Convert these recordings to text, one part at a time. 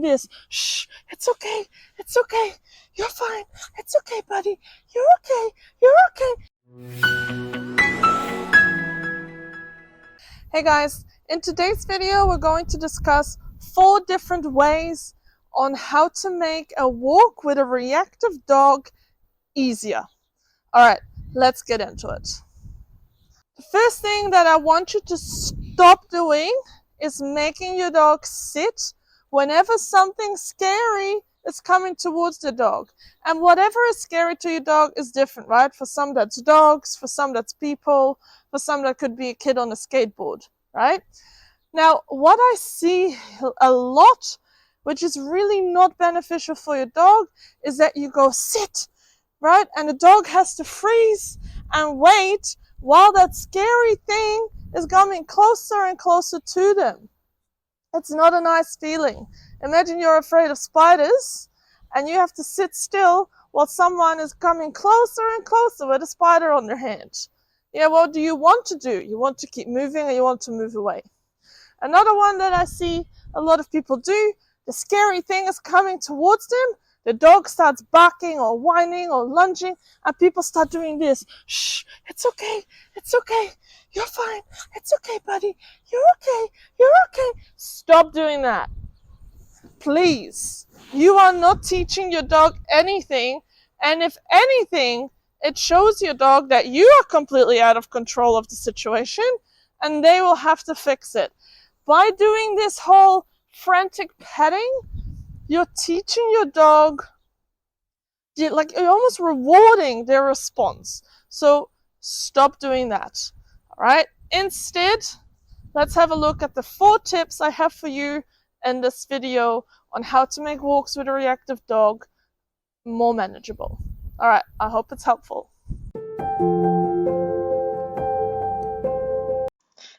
this. Shh, it's okay. It's okay. You're fine. It's okay, buddy. You're okay. You're okay. Hey guys, in today's video we're going to discuss 4 different ways on how to make a walk with a reactive dog easier. Alright, let's get into it. The first thing that I want you to stop doing is making your dog sit whenever something scary is coming towards the dog. And whatever is scary to your dog is different, right? For some that's dogs, for some that's people, for some that could be a kid on a skateboard, right? Now, what I see a lot, which is really not beneficial for your dog, is that you go sit, right? And the dog has to freeze and wait while that scary thing is coming closer and closer to them. It's not a nice feeling. Imagine you're afraid of spiders and you have to sit still while someone is coming closer and closer with a spider on their hand. Yeah, what do you want to do? You want to keep moving or you want to move away? Another one that I see a lot of people do, the scary thing is coming towards them, the dog starts barking or whining or lunging, and people start doing this. Shh, it's okay, it's okay, you're fine, it's okay, buddy, you're okay, you're okay. Stop doing that. Please. You are not teaching your dog anything, and if anything, it shows your dog that you are completely out of control of the situation, and they will have to fix it. By doing this whole frantic petting, you're teaching your dog, you're almost rewarding their response. So stop doing that. All right. Instead, let's have a look at the 4 tips I have for you in this video on how to make walks with a reactive dog more manageable. All right. I hope it's helpful.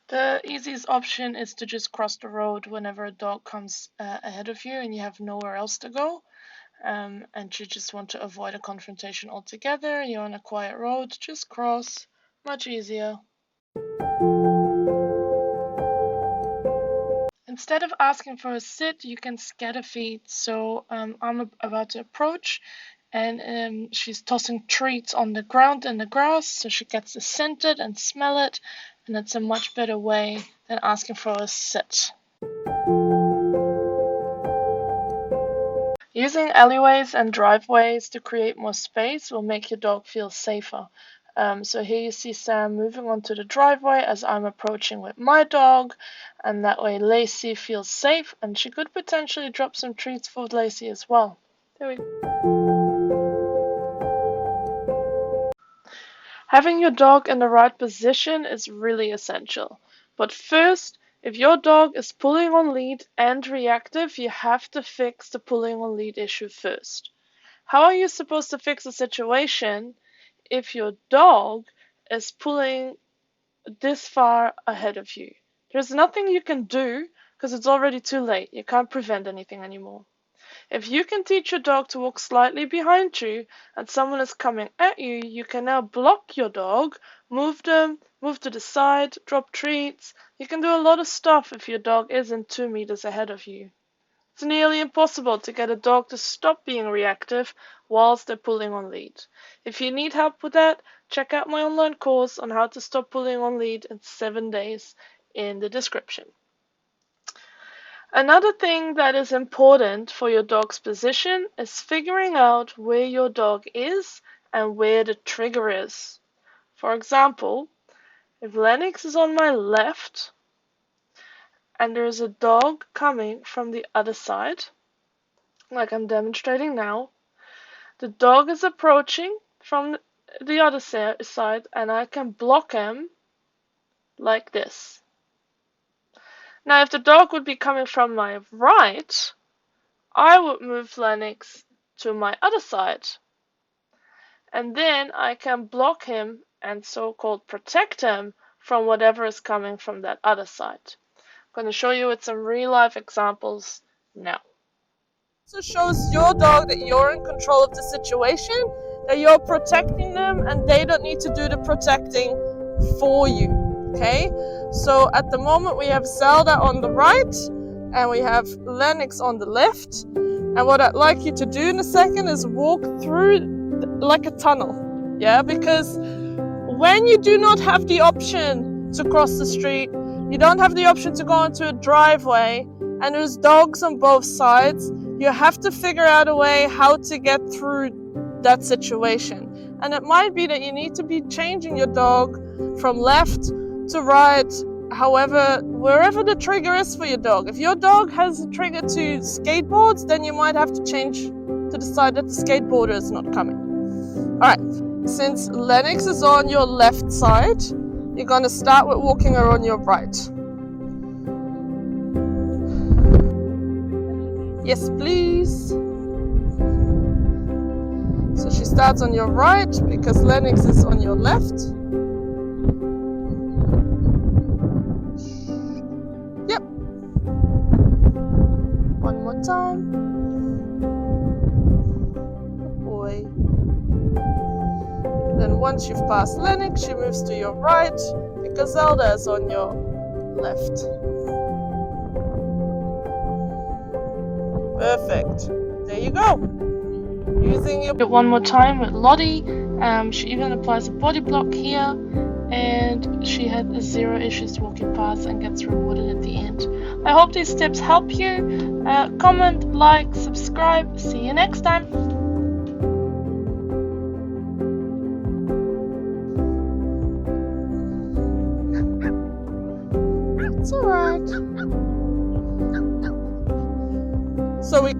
The easiest option is to just cross the road whenever a dog comes ahead of you and you have nowhere else to go, and you just want to avoid a confrontation altogether. You're on a quiet road, just cross. Much easier. Instead of asking for a sit, you can scatter feed. So I'm about to approach, and she's tossing treats on the ground in the grass, so she gets to scent it and smell it, and it's a much better way than asking for a sit. Using alleyways and driveways to create more space will make your dog feel safer. So here you see Sam moving onto the driveway as I'm approaching with my dog, and that way Lacey feels safe, and she could potentially drop some treats for Lacey as well. There we go. Having your dog in the right position is really essential. But first, if your dog is pulling on lead and reactive, you have to fix the pulling on lead issue first. How are you supposed to fix a situation if your dog is pulling this far ahead of you? There's nothing you can do because it's already too late. You can't prevent anything anymore. If you can teach your dog to walk slightly behind you and someone is coming at you, you can now block your dog, move them, move to the side, drop treats. You can do a lot of stuff if your dog isn't 2 meters ahead of you. It's nearly impossible to get a dog to stop being reactive whilst they're pulling on lead. If you need help with that, check out my online course on how to stop pulling on lead in 7 days in the description. Another thing that is important for your dog's position is figuring out where your dog is and where the trigger is. For example, if Lennox is on my left and there is a dog coming from the other side, like I'm demonstrating now, the dog is approaching from the other side and I can block him like this. Now, if the dog would be coming from my right, I would move Lennox to my other side. And then I can block him and so-called protect him from whatever is coming from that other side. I'm going to show you with some real-life examples now. So it shows your dog that you're in control of the situation, that you're protecting them, and they don't need to do the protecting for you. Okay, so at the moment we have Zelda on the right, and we have Lennox on the left. And what I'd like you to do in a second is walk through like a tunnel, yeah? Because when you do not have the option to cross the street, you don't have the option to go into a driveway, and there's dogs on both sides, you have to figure out a way how to get through that situation. And it might be that you need to be changing your dog from left to right, however, wherever the trigger is for your dog. If your dog has a trigger to skateboards, then you might have to change to the side that the skateboarder is not coming. All right, since Lennox is on your left side, you're going to start with walking her on your right. Yes, please. So she starts on your right because Lennox is on your left. Yep. One more time. Good boy. Then once you've passed Lennox, she moves to your right because Zelda is on your left. Perfect. There you go. Using your... One more time with Lottie. She even applies a body block here, and she had 0 issues walking past and gets rewarded at the end. I hope these tips help you. Comment, like, subscribe. See you next time. It's alright. So we...